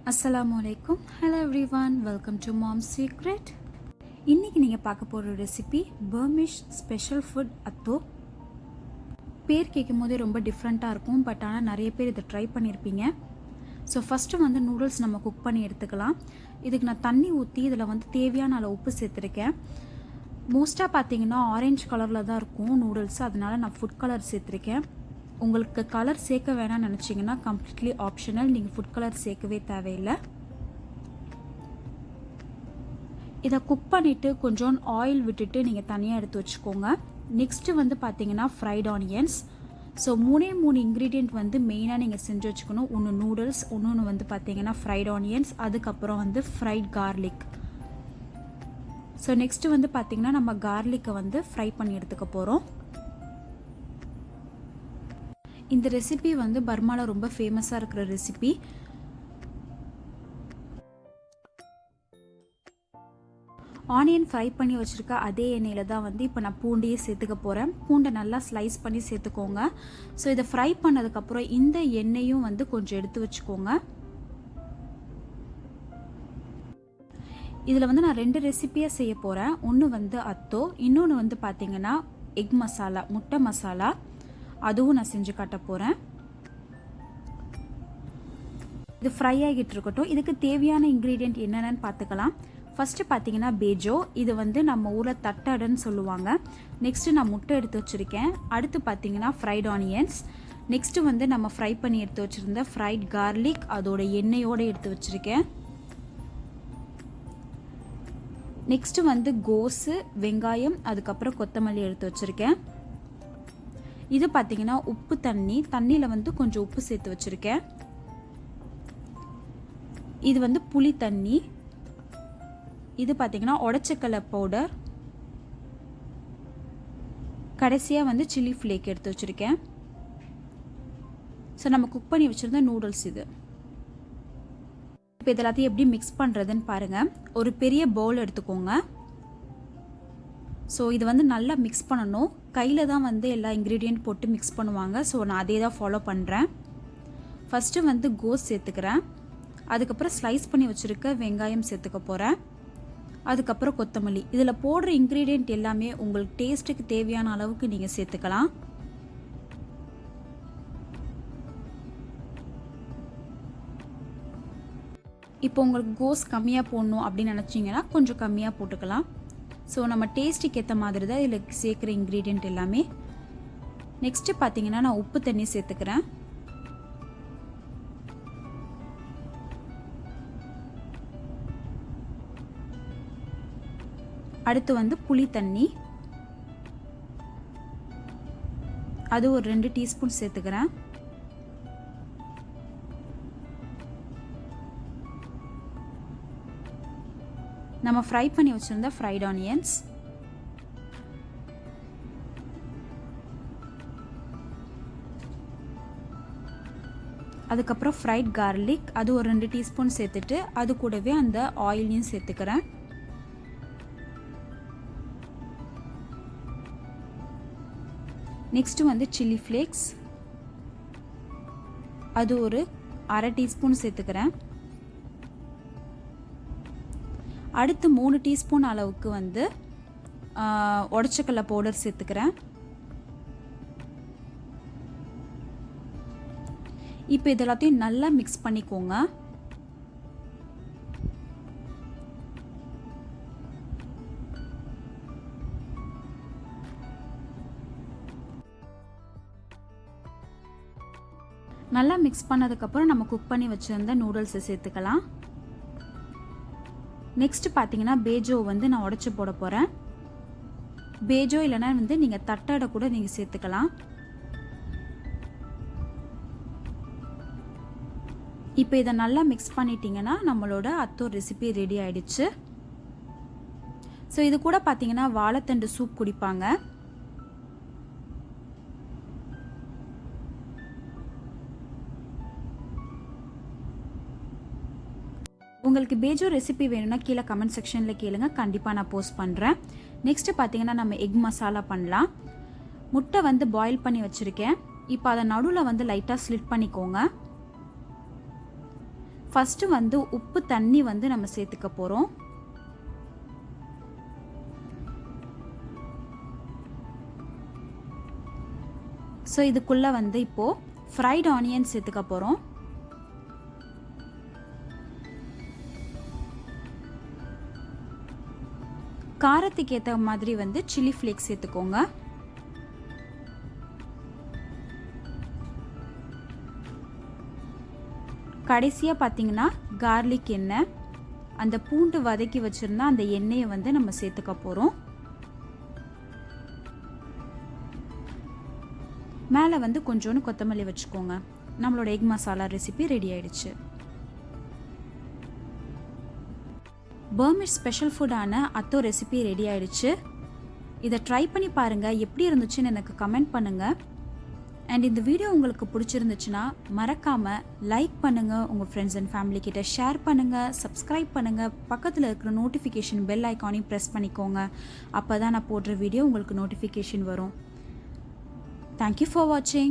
Assalaamu alaikum. Hello everyone. Welcome to Mom's Secret. இன்னைக்கு நீங்க பார்க்க போற recipe Burmese special food atho. பேர் கேட்கும்போதே ரொம்ப டிஃப்ரெண்ட்டாக இருக்கும், பட் ஆனால் நிறைய பேர் இதை ட்ரை பண்ணியிருப்பீங்க. ஸோ ஃபஸ்ட்டு வந்து நூடுல்ஸ் நம்ம குக் பண்ணி எடுத்துக்கலாம். இதுக்கு நான் தண்ணி ஊற்றி இதில் வந்து தேவையான அளவு உப்பு சேர்த்துருக்கேன். மோஸ்ட்டாக பார்த்தீங்கன்னா ஆரஞ்சு கலரில் தான் இருக்கும் நூடுல்ஸ், அதனால நான் ஃபுட் கலர் சேர்த்துருக்கேன். உங்களுக்கு கலர் சேர்க்க வேணாம்னு நினச்சிங்கன்னா கம்ப்ளீட்லி ஆப்ஷனல், நீங்கள் ஃபுட் கலர் சேர்க்கவே தேவையில்லை. இதை குக் பண்ணிவிட்டு கொஞ்சம் ஆயில் விட்டுட்டு நீங்கள் தனியாக எடுத்து வச்சுக்கோங்க. நெக்ஸ்ட்டு வந்து பார்த்தீங்கன்னா ஃப்ரைட் ஆனியன்ஸ். ஸோ மூணு இன்க்ரீடியண்ட் வந்து மெயினாக நீங்கள் செஞ்சு வச்சுக்கணும். ஒன்று நூடுல்ஸ், இன்னொன்று வந்து பார்த்தீங்கன்னா ஃப்ரைட் ஆனியன்ஸ், அதுக்கப்புறம் வந்து ஃப்ரைட் கார்லிக். ஸோ நெக்ஸ்ட்டு வந்து பார்த்தீங்கன்னா நம்ம கார்லிக்கை வந்து ஃப்ரை பண்ணி எடுத்துக்க போகிறோம். இந்த ரெசிபி வந்து பர்மாவில் ரொம்ப ஃபேமஸாக இருக்கிற ரெசிபி. ஆனியன் ஃப்ரை பண்ணி வச்சுருக்க அதே எண்ணெயில் தான் வந்து இப்போ நான் பூண்டையே சேர்த்துக்க போகிறேன். பூண்டை நல்லா ஸ்லைஸ் பண்ணி சேர்த்துக்கோங்க. ஸோ இதை ஃப்ரை பண்ணதுக்கப்புறம் இந்த எண்ணெயும் வந்து கொஞ்சம் எடுத்து வச்சுக்கோங்க. இதில் வந்து நான் 2 ரெசிபியாக செய்ய போகிறேன். ஒன்று வந்து அத்தோ, இன்னொன்று வந்து பார்த்திங்கன்னா எக் மசாலா, முட்டை மசாலா. அதுவும் நான் செஞ்சு காட்ட போகிறேன். இது ஃப்ரை ஆகிட்டு இருக்கட்டும். இதுக்கு தேவையான இன்க்ரீடியன்ட் என்னென்னு பார்த்துக்கலாம். ஃபஸ்ட்டு பார்த்தீங்கன்னா பேஜோ, இது வந்து நம்ம ஊரில் தட்டடன்னு சொல்லுவாங்க. நெக்ஸ்ட்டு நான் முட்டை எடுத்து வச்சுருக்கேன். அடுத்து பார்த்தீங்கன்னா ஃப்ரைட் ஆனியன்ஸ். நெக்ஸ்ட்டு வந்து நம்ம ஃப்ரை பண்ணி எடுத்து வச்சுருந்த ஃப்ரைட் கார்லிக், அதோட எண்ணெயோடு எடுத்து வச்சுருக்கேன். நெக்ஸ்ட்டு வந்து கோஸு, வெங்காயம், அதுக்கப்புறம் கொத்தமல்லி எடுத்து வச்சுருக்கேன். இது பார்த்தீங்கன்னா உப்பு தண்ணியில் வந்து கொஞ்சம் உப்பு சேர்த்து வச்சுருக்கேன். இது வந்து புளி தண்ணி. இது பார்த்தீங்கன்னா உடச்சக்கல்ல பவுடர். கடைசியாக வந்து சில்லி ஃப்ளேக் எடுத்து வச்சுருக்கேன். ஸோ நம்ம குக் பண்ணி வச்சுருந்த நூடுல்ஸ் இது. இப்போ இதெல்லாத்தையும் எப்படி மிக்ஸ் பண்ணுறதுன்னு பாருங்கள். ஒரு பெரிய பவுல் எடுத்துக்கோங்க. ஸோ இது வந்து நல்லா மிக்ஸ் பண்ணணும். கையில் தான் வந்து எல்லா இன்க்ரீடியண்ட் போட்டு மிக்ஸ் பண்ணுவாங்க. ஸோ நான் அதே தான் ஃபாலோ பண்ணுறேன். ஃபஸ்ட்டு வந்து கோஸ் சேர்த்துக்கிறேன். அதுக்கப்புறம் ஸ்லைஸ் பண்ணி வச்சுருக்க வெங்காயம் சேர்த்துக்க போகிறேன். அதுக்கப்புறம் கொத்தமல்லி. இதில் போடுற இன்க்ரீடியண்ட் எல்லாமே உங்களுக்கு டேஸ்ட்டுக்கு தேவையான அளவுக்கு நீங்கள் சேர்த்துக்கலாம். இப்போ உங்களுக்கு கோஸ் கம்மியாக போடணும் அப்படின்னு நினச்சிங்கன்னா கொஞ்சம் கம்மியாக போட்டுக்கலாம். ஸோ நம்ம டேஸ்ட்டுக்கு ஏற்ற மாதிரி தான் இதில் சேர்க்குற இன்க்ரீடியண்ட் எல்லாமே. நெக்ஸ்ட்டு பார்த்தீங்கன்னா நான் உப்பு தண்ணி சேர்த்துக்கிறேன். அடுத்து வந்து புளி தண்ணி, அது ஒரு 2 டீஸ்பூன் சேர்த்துக்கிறேன். நம்ம ஃப்ரை பண்ணி வச்சுருந்த ஃப்ரைட் ஆனியன்ஸ், அதுக்கப்புறம் ஃப்ரைட் கார்லிக், அது ஒரு 2 டீஸ்பூன் சேர்த்துட்டு அது கூடவே அந்த ஆயிலையும் சேர்த்துக்கிறேன். நெக்ஸ்ட்டு வந்து சில்லி ஃப்ளேக்ஸ், அது ஒரு அரை டீஸ்பூன் சேர்த்துக்கிறேன். அடுத்து 3 டீஸ்பூன் அளவுக்கு வந்து உடச்சக்கல்ல பவுடர் சேர்த்துக்கிறேன். இப்போ இதெல்லாத்தையும் நல்லா மிக்ஸ் பண்ணிக்கோங்க. நல்லா மிக்ஸ் பண்ணதுக்கப்புறம் நம்ம குக் பண்ணி வச்சுருந்த நூடுல்ஸை சேர்த்துக்கலாம். நெக்ஸ்ட் பார்த்தீங்கன்னா பேஜோ வந்து நான் உடச்சி போட போகிறேன். பேஜோ இல்லைனா வந்து நீங்கள் தட்டடை கூட நீங்கள் சேர்த்துக்கலாம். இப்போ இதை நல்லா மிக்ஸ் பண்ணிட்டீங்கன்னா நம்மளோட அத்தோ ரெசிபி ரெடி ஆயிடுச்சு. ஸோ இது கூட பார்த்தீங்கன்னா வாழைத்தண்டு சூப் குடிப்பாங்க. உங்களுக்கு பேஜோ ரெசிபி வேணும்னா கீழே கமெண்ட் செக்ஷனில் கேளுங்க, கண்டிப்பாக நான் போஸ்ட் பண்ணுறேன். நெக்ஸ்ட்டு பார்த்தீங்கன்னா நம்ம எக் மசாலா பண்ணலாம். முட்டை வந்து பாயில் பண்ணி வச்சுருக்கேன். இப்போ அதை நடுவில் வந்து லைட்டாக ஸ்லிட் பண்ணிக்கோங்க. ஃபஸ்ட்டு வந்து உப்பு தண்ணி வந்து நம்ம சேர்த்துக்க போகிறோம். ஸோ இதுக்குள்ளே வந்து இப்போது ஃப்ரைட் ஆனியன் சேர்த்துக்க போகிறோம். காரத்துக்கு ஏற்ற மாதிரி வந்து சில்லி ஃப்ளேக்ஸ் சேர்த்துக்கோங்க. கடைசியாக பார்த்தீங்கன்னா கார்லிக் எண்ணெய், அந்த பூண்டு வதக்கி வச்சுருந்தா அந்த எண்ணெயை வந்து நம்ம சேர்த்துக்க போகிறோம். மேலே வந்து கொஞ்சோண்டு கொத்தமல்லி வச்சுக்கோங்க. நம்மளோட எக் மசாலா ரெசிபி ரெடி ஆயிடுச்சு. பர்மிஷ் ஸ்பெஷல் ஃபுட்டான அத்தோ ரெசிபி ரெடி ஆயிடுச்சு. இதை ட்ரை பண்ணி பாருங்கள், எப்படி இருந்துச்சுன்னு எனக்கு கமெண்ட் பண்ணுங்கள். அண்ட் இந்த வீடியோ உங்களுக்கு பிடிச்சிருந்துச்சுன்னா மறக்காமல் லைக் பண்ணுங்கள், உங்கள் ஃப்ரெண்ட்ஸ் அண்ட் ஃபேமிலி கிட்ட ஷேர் பண்ணுங்கள், சப்ஸ்கிரைப் பண்ணுங்கள், பக்கத்தில் இருக்கிற நோட்டிஃபிகேஷன் பெல் ஐக்கானையும் ப்ரெஸ் பண்ணிக்கோங்க. அப்போ தான் நான் போடுற வீடியோ உங்களுக்கு நோட்டிஃபிகேஷன் வரும். Thank you for watching.